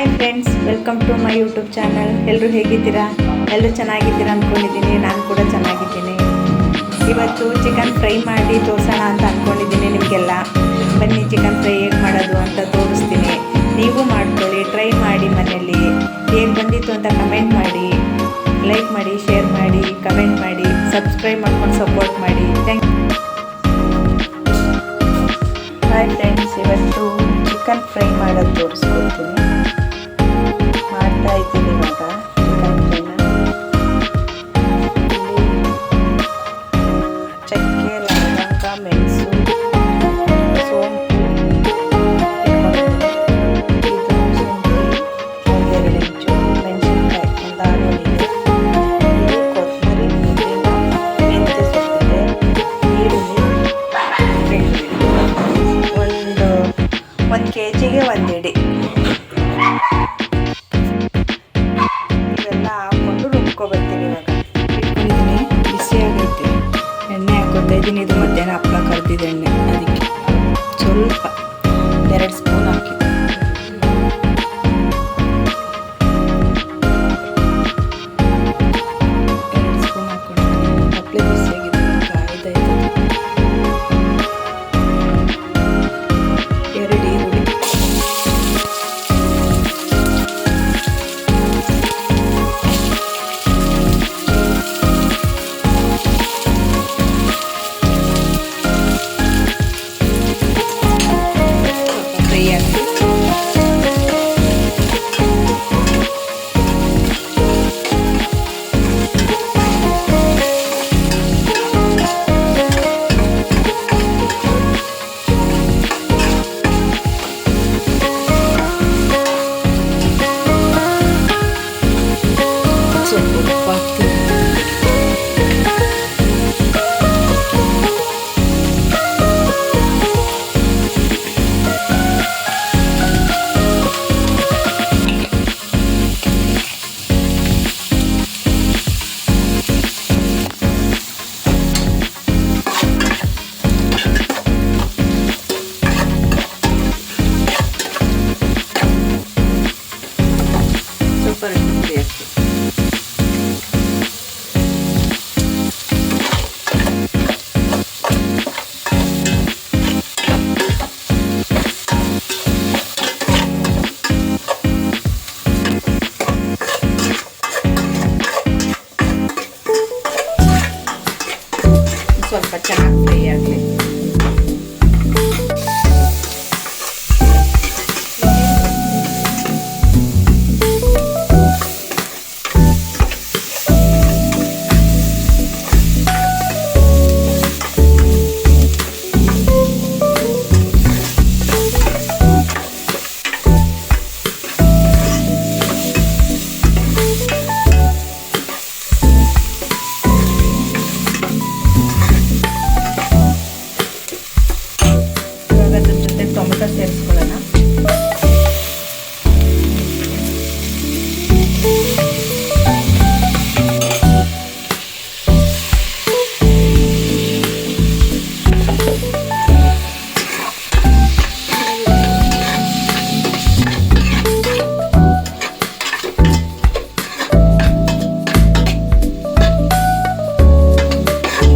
Hi friends, welcome to my YouTube channel. ಎಲ್ಲರೂ ಹೇಗಿದ್ದೀರಾ? ಎಲ್ಲರೂ ಚೆನ್ನಾಗಿದ್ದೀರಾ ಅಂದ್ಕೊಂಡಿದ್ದೀನಿ. ನಾನು ಕೂಡ ಚೆನ್ನಾಗಿದ್ದೀನಿ. ಇವತ್ತು ಚಿಕನ್ ಫ್ರೈ ಮಾಡಿ ತೋರಿಸೋಣ ಅಂತ ಅಂದ್ಕೊಂಡಿದ್ದೀನಿ. ನಿಮಗೆಲ್ಲ ಬನ್ನಿ ಚಿಕನ್ ಫ್ರೈ ಹೇಗೆ ಮಾಡೋದು ಅಂತ ತೋರಿಸ್ತೀನಿ. ನೀವು ಮಾಡ್ಕೊಳ್ಳಿ, ಟ್ರೈ ಮಾಡಿ ಮನೆಯಲ್ಲಿ. ಹೇಗೆ ಬಂದಿತ್ತು ಅಂತ ಕಮೆಂಟ್ ಮಾಡಿ, ಲೈಕ್ ಮಾಡಿ, ಶೇರ್ ಮಾಡಿ, ಕಮೆಂಟ್ ಮಾಡಿ, ಸಬ್ಸ್ಕ್ರೈಬ್ ಮಾಡ್ಕೊಂಡು ಸಪೋರ್ಟ್ ಮಾಡಿ. Thank you. ಹಾಯ್ ಫ್ರೆಂಡ್ಸ್, ಇವತ್ತು ಚಿಕನ್ ಫ್ರೈ ಮಾಡೋದು ತೋರಿಸ್ಕೊಡ್ತೀನಿ. ಮಾಡ್ತಾ ಇದ್ದೀನಿ ಇವಾಗ ಚಿಕನ್ ಫ್ರೈನ. ಚಕ್ಕೆ, ಲವಂಗ, ಮೆಣಸು, ಸೋಂಪು ಇದು ಶುಂಠಿ, ಒಂದೆರಡು ಇಂಚು ಮೆಣಸಿನ್ಕಾಯಿ, ಒಂದು 6 ಇದೆ, ಕೊತ್ತಂಬರಿ, ಪುದೀನ, ಮೆಂತ್ಯ ಸೊಪ್ಪಿದೆ, ಈರುಳ್ಳಿ, ಒಂದು ಕೆಜಿಗೆ 1 ಇಡಿ ಇವೆಲ್ಲ ಹಾಕ್ಕೊಂಡು ರುಬ್ಕೊಬರ್ತೀನಿ. ಇವಾಗ ಇಟ್ಕೊಂಡಿದ್ದೀನಿ, ಬಿಸಿಯಾಗೈತೆ. ಎಣ್ಣೆ ಹಾಕೋತಾ ಇದ್ದೀನಿ. ಇದು ಮಧ್ಯಾಹ್ನ ಹಪ್ಪಳ ಕರೆದಿದೆ ಎಣ್ಣೆ, ಅದಕ್ಕೆ ಸ್ವಲ್ಪ 2 ಸ್ಪೂನ್ ಹಾಕಿದ್ದೆ. 2 ಸ್ಪೂನ್ ಹಾಕ್ಕೊಂಡಿದ್ದೀನಿ. ಹಪ್ಪಳ ಬಿಸಿಯಾಗಿದೆ, ಕಾಯ್ದಾಯ್ತು. 2 ಈರುಳ್ಳಿ, ಫ್ರೈ ಹಾಕಿ ಸ್ವಲ್ಪ ಉಪ್ಪು ಹಾಕ್ತೀನಿ. Super taste. ಸ್ವಲ್ಪ ಚೆನ್ನಾಗಿ ಫ್ರೈ ಆಗಲಿ. ಅದ್ರ ಜೊತೆ ಟೊಮೆಟೊ ಸೇರಿಸ್ಕೊಳ್ಳೋಣ.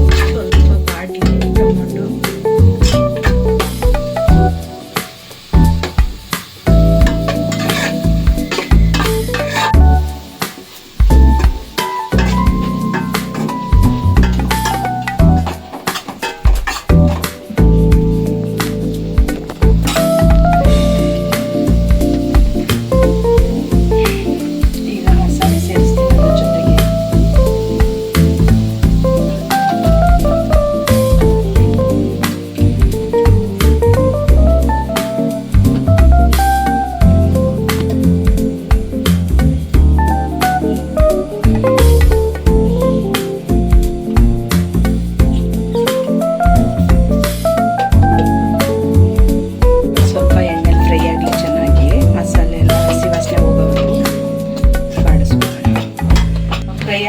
ಸ್ವಲ್ಪ ಬಾಡಿ ಟೊಮೆಟೊ,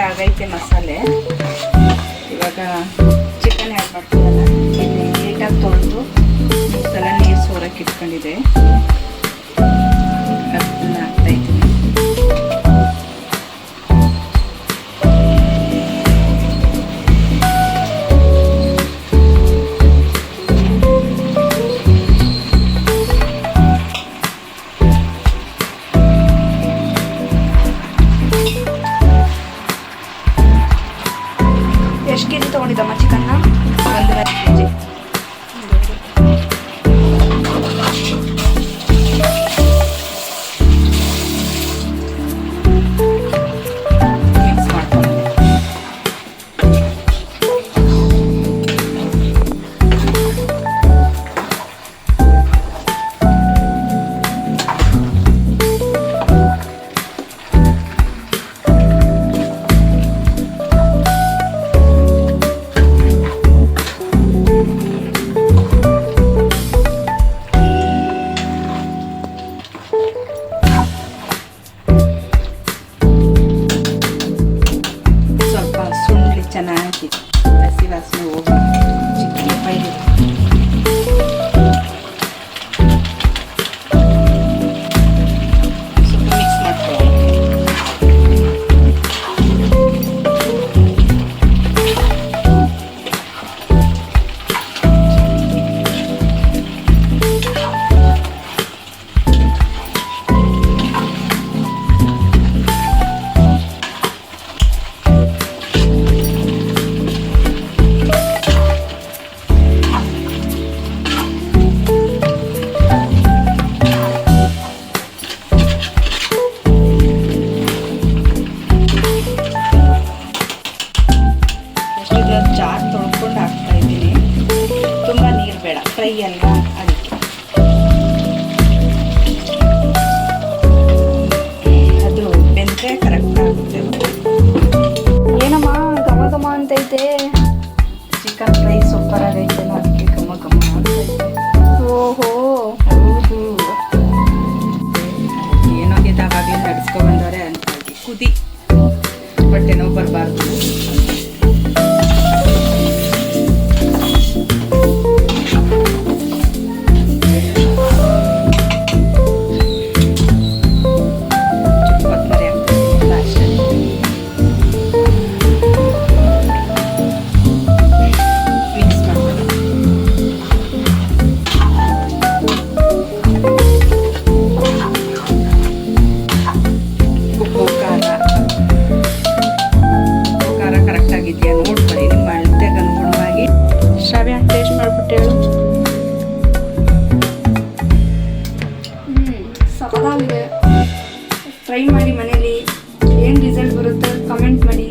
ಆಗೈತೆ ಮಸಾಲೆ. ಇವಾಗ ಚಿಕನ್ ಆ್ಯಡ್ ಮಾಡ್ಕೊಳ್ಳೋಣ. ಇಲ್ಲಿ ನೀಟಾಗಿ ತೊಳೆದು ಸಲ ನೀರು ಸೋರಕ್ಕೆ ಇಟ್ಕೊಂಡಿದೆ, ಅದನ್ನ ಹಾಕ್ತಾ ಅದಕ್ಕೆ ಅದು ಬೆಂದರೆ ಕರೆಕ್ಟ್ ಆಗುತ್ತೆ. ಏನಮ್ಮ ಘಮ ಘಮ ಅಂತೈತೆ. ಚಿಕನ್ ಫ್ರೈ ಸೂಪರ್ ಆಗೈತೆ, ಅದಕ್ಕೆ ಘಮ ಘಮ ಅಂತೈತೆ. ಓಹೋ, ಹೌದು, ಏನಾಗಿದೆ ಆವಾಗಲೇ ನಡೆಸ್ಕೊಂಡ್ಬಂದವ್ರೆ ಅಂತಾಗಿ ಕುದಿ ಹೊಟ್ಟೆ ನೋವು ಬರಬಾರ್ದು. ಕರೆಕ್ಟಾಗಿದೆಯಾ ನೋಡ್ಕೊಳ್ಳಿ, ನಿಮ್ಮ ಅಳತೆಗೆ ಅನುಗುಣವಾಗಿ. ಶ್ರಾವ್ಯ ಟೇಸ್ಟ್ ಮಾಡ್ಬಿಟ್ಟು ಹೇಳು. ಸಖತ್ತಾಗಿದೆ. ಟ್ರೈ ಮಾಡಿ ಮನೇಲಿ, ಏನು ರಿಸಲ್ಟ್ ಬರುತ್ತೆ ಕಮೆಂಟ್ ಮಾಡಿ.